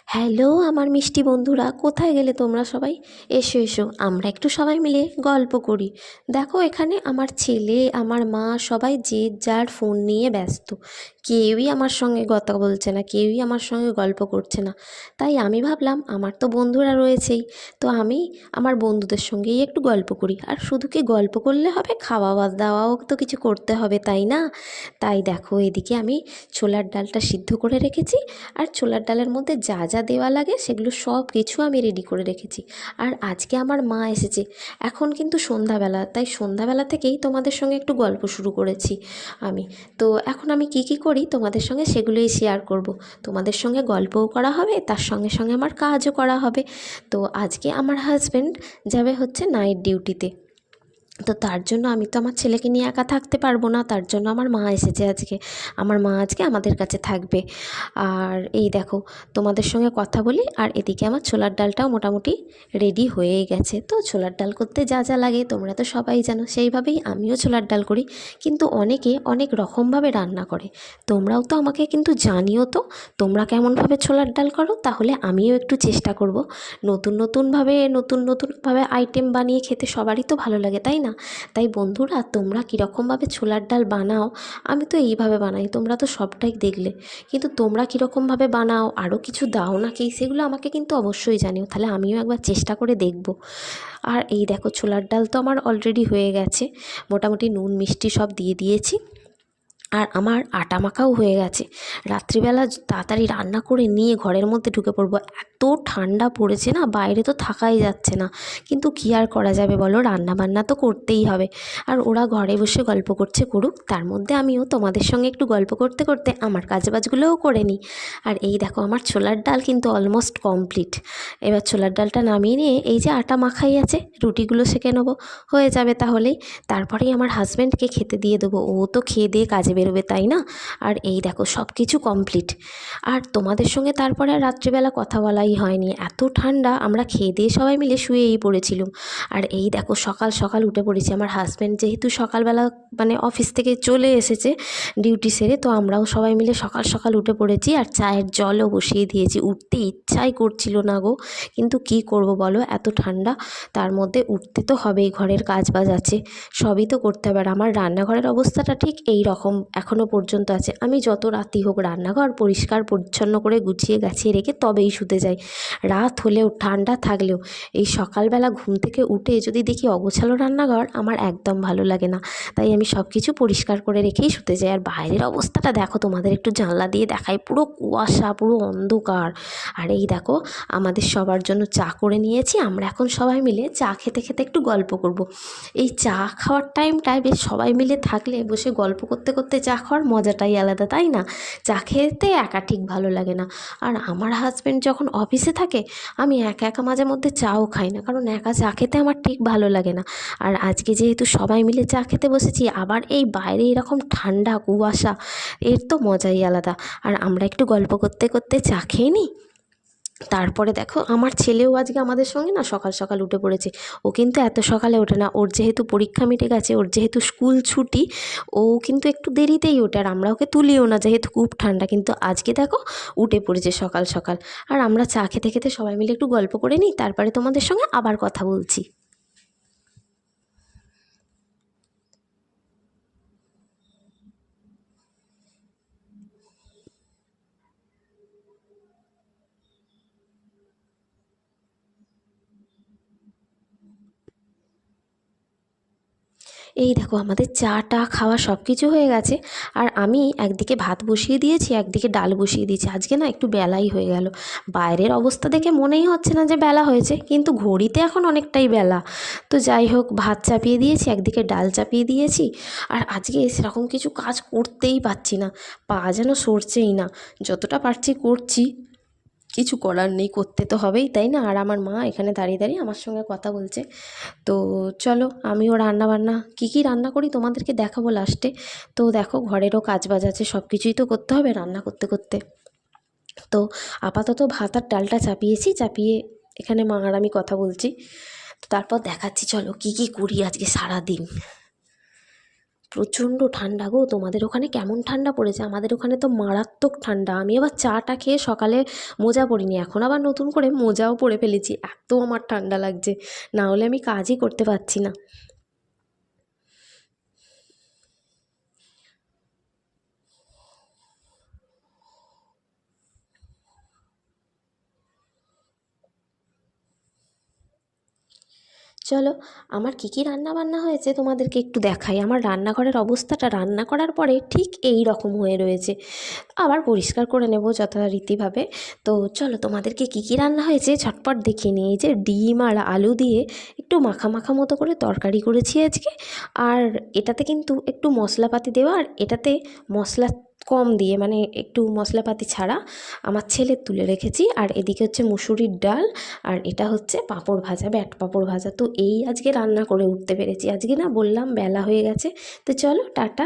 Hello আমার মিষ্টি বন্ধুরা, কোথায় গেলে তোমরা সবাই? এসো এসো, আমরা একটু সবাই মিলে গল্প করি। দেখো এখানে আমার ছেলে, আমার মা সবাই যে যার ফোন নিয়ে ব্যস্ত। কেউই আমার সঙ্গে কথা বলছে না, কেউই আমার সঙ্গে গল্প করছে না। তাই আমি ভাবলাম আমার তো বন্ধুরা রয়েছেই, তো আমি আমার বন্ধুদের সঙ্গেই একটু গল্প করি। আর শুধু কি গল্প করলে হবে, খাওয়া দাওয়াও তো কিছু করতে হবে, তাই না? তাই দেখো এদিকে আমি ছোলার ডালটা সিদ্ধ করে রেখেছি। আর ছোলার ডালের মধ্যে যা যা দেওয়া লাগে সেগুলো সব কিছু আমি রেডি করে রেখেছি। আর আজকে আমার মা এসেছে, এখন কিন্তু সন্ধ্যাবেলা, তাই সন্ধ্যাবেলা থেকেই তোমাদের সঙ্গে একটু গল্প শুরু করেছি আমি। তো এখন আমি কি কি করি তোমাদের সঙ্গে সেগুলোই শেয়ার করব। তোমাদের সঙ্গে গল্পও করা হবে, তার সঙ্গে সঙ্গে আমার কাজও করা হবে। তো আজকে আমার হাজব্যান্ড যাবে হচ্ছে নাইট ডিউটিতে। তো তার জন্য আমি তো আমার ছেলেকে নিয়ে একা থাকতে পারবো না, তার জন্য আমার মা এসেছে আজকে। আমার মা আজকে আমাদের কাছে থাকবে। আর এই দেখো তোমাদের সঙ্গে কথা বলি, আর এদিকে আমার ছোলার ডালটাও মোটামুটি রেডি হয়েই গেছে। তো ছোলার ডাল করতে যা যা লাগে তোমরা তো সবাই জানো, সেইভাবেই আমিও ছোলার ডাল করি। কিন্তু অনেকে অনেক রকমভাবে রান্না করে, তোমরাও তো আমাকে কিন্তু জানিও তো তোমরা কেমনভাবে ছোলার ডাল করো, তাহলে আমিও একটু চেষ্টা করব। নতুন নতুনভাবে আইটেম বানিয়ে খেতে সবারই তো ভালো লাগে, তাই না? তাই বন্ধুরা, তোমরা কীরকমভাবে ছোলার ডাল বানাও? আমি তো এইভাবে বানাই, তোমরা তো সবটাই দেখলে। কিন্তু তোমরা কীরকমভাবে বানাও, আরও কিছু দাও নাকি, সেগুলো আমাকে কিন্তু অবশ্যই জানিও, তাহলে আমিও একবার চেষ্টা করে দেখব। আর এই দেখো ছোলার ডাল তো আমার অলরেডি হয়ে গেছে, মোটামুটি নুন মিষ্টি সব দিয়ে দিয়েছি। আর আমার আটা মাখাও হয়ে গেছে। রাত্রিবেলা তাড়াতাড়ি রান্না করে নিয়ে ঘরের মধ্যে ঢুকে পড়বো। এত ঠান্ডা পড়েছে না, বাইরে তো থাকাই যাচ্ছে না। কিন্তু কী আর করা যাবে বলো, রান্না বান্না তো করতেই হবে। আর ওরা ঘরে বসে গল্প করছে, করুক, তার মধ্যে আমিও তোমাদের সঙ্গে একটু গল্প করতে করতে আমার কাজবাজগুলোও করে নিই। আর এই দেখো আমার ছোলার ডাল কিন্তু অলমোস্ট কমপ্লিট। এবার ছোলার ডালটা নামিয়ে নিয়ে এই যে আটা মাখাই আছে, রুটিগুলো সেঁকে নেবো, হয়ে যাবে তাহলেই। তারপরেই আমার হাজব্যান্ডকে খেতে দিয়ে দেবো, ও তো খেয়ে দিয়ে কাজে বেরোবে, তাই না? আর এই দেখো সব কিছু কমপ্লিট। আর তোমাদের সঙ্গে তারপরে আর রাত্রিবেলা কথা বলাই হয়নি, এত ঠান্ডা, আমরা খেয়ে দিয়ে সবাই মিলে শুয়েই পড়েছিলাম। আর এই দেখো সকাল সকাল উঠে পড়েছি। আমার হাজব্যান্ড যেহেতু সকালবেলা মানে অফিস থেকে চলে এসেছে ডিউটি সেরে, তো আমরাও সবাই মিলে সকাল সকাল উঠে পড়েছি। আর চায়ের জলও বসিয়ে দিয়েছি, উঠতে ইচ্ছাই করছিল না গো, কিন্তু কি করব বলো, এত ঠান্ডা, তার মধ্যে উঠতে তো হবেই, ঘরের কাজ বাজ আছে, সবই তো করতে হবে। আর আমার রান্নাঘরের অবস্থাটা ঠিক এই রকম এখনও পর্যন্ত আছে। আমি যত রাতই হোক রান্নাঘর পরিষ্কার পরিচ্ছন্ন করে গুছিয়ে গাছিয়ে রেখে তবেই শুতে যাই। রাত হলেও ঠান্ডা থাকলেও এই সকালবেলা ঘুম থেকে উঠে যদি দেখি অগোছালো রান্নাঘর, আমার একদম ভালো লাগে না। তাই আমি সব কিছু পরিষ্কার করে রেখেই শুতে যাই। আর বাইরের অবস্থাটা দেখো, তোমাদের একটু জানলা দিয়ে দেখাই, পুরো কুয়াশা, পুরো অন্ধকার। আর এই দেখো আমাদের সবার জন্য চা করে নিয়েছি, আমরা এখন সবাই মিলে চা খেতে খেতে একটু গল্প করব। এই চা খাওয়ার টাইমটায় বেশ সবাই মিলে থাকলে বসে গল্প করতে করতে চা খাওয়ার মজাটাই আলাদা, তাই না? চা খেতে একা ঠিক ভালো লাগে না। আর আমার হাজব্যান্ড যখন অফিসে থাকে, আমি একা একা মাঝে মধ্যে চাও খাই না, কারণ একা চা খেতে আমার ঠিক ভালো লাগে না। আর আজকে যেহেতু সবাই মিলে চা খেতে বসেছি, আবার এই বাইরে এরকম ঠান্ডা কুয়াশা, এর তো মজাই আলাদা। আর আমরা একটু গল্প করতে করতে চা খেয়ে নিই। তারপরে দেখো আমার ছেলেও আজকে আমাদের সঙ্গে না সকাল সকাল উঠে পড়েছে। ও কিন্তু এত সকালে ওঠে না, ওর যেহেতু পরীক্ষা মিটে গেছে, ওর যেহেতু স্কুল ছুটি, ও কিন্তু একটু দেরিতেই ওঠে। আর আমরা ওকে তুলিও না, যেহেতু খুব ঠান্ডা, কিন্তু আজকে দেখো উঠে পড়েছে সকাল সকাল। আর আমরা চা খেতে খেতে সবাই মিলে একটু গল্প করে নিই, তারপরে তোমাদের সঙ্গে আবার কথা বলছি। এই দেখো আমাদের চা টা খাওয়া সব কিছু হয়ে গেছে। আর আমি একদিকে ভাত বসিয়ে দিয়েছি, একদিকে ডাল বসিয়ে দিয়েছি। আজকে না একটু বেলাই হয়ে গেল, বাইরের অবস্থা দেখে মনেই হচ্ছে না যে বেলা হয়েছে, কিন্তু ঘড়িতে এখন অনেকটাই বেলা। তো যাই হোক, ভাত চাপিয়ে দিয়েছি, একদিকে ডাল চাপিয়ে দিয়েছি। আর আজকে সেরকম কিছু কাজ করতেই পারছি না, পা যেন সরছেই না। যতটা পারছি করছি, কিছু করার নেই, করতে তো হবেই, তাই না? আর আমার মা এখানে দাঁড়িয়ে দাঁড়িয়ে আমার সঙ্গে কথা বলছে। তো চলো আমিও রান্না বান্না কী কী রান্না করি তোমাদেরকে দেখাবো লাস্টে। তো দেখো ঘরেরও কাজ বাজ আছে, সব কিছুই তো করতে হবে রান্না করতে করতে। তো আপাতত ভাত আর ডালটা চাপিয়েছি, চাপিয়ে এখানে মা আর আমি কথা বলছি। তো তারপর দেখাচ্ছি, চলো কী কী করি আজকে সারা দিন। প্রচণ্ড ঠান্ডা গো। তোমাদের ওখানে কেমন ঠান্ডা পড়েছে? আমাদের ওখানে তো মারাত্মক ঠান্ডা। আমি আবার চাটা খেয়ে সকালে মোজা পরিনি, এখন আবার নতুন করে মোজাও পরে ফেলেছি, এত আমার ঠান্ডা লাগছে, না হলে আমি কাজই করতে পারছি না। চলো, আমার কী কী রান্না বান্না হয়েছে তোমাদেরকে একটু দেখাই। আমার রান্নাঘরের অবস্থাটা রান্না করার পরে ঠিক এই রকম হয়ে রয়েছে, আবার পরিষ্কার করে নেব যথারীতিভাবে। তো চলো, তোমাদেরকে কী কী রান্না হয়েছে ঝটপট দেখিয়ে নিই। এই যে ডিম আর আলু দিয়ে একটু মাখা মাখা মতো করে তরকারি করেছি আজকে। আর এটাতে কিন্তু একটু মশলাপাতি দেওয়া, আর এটাতে মশলা কম দিয়ে, মানে একটু মশলাপাতি ছাড়া আমার ছেলের তুলে রেখেছি। আর এদিকে হচ্ছে মুসুরির ডাল, আর এটা হচ্ছে পাঁপড় ভাজা, ব্যাট পাঁপড় ভাজা। তো এই আজকে রান্না করে উঠতে পেরেছি। আজকে না বললাম বেলা হয়ে গেছে। তো চলো, টাটা।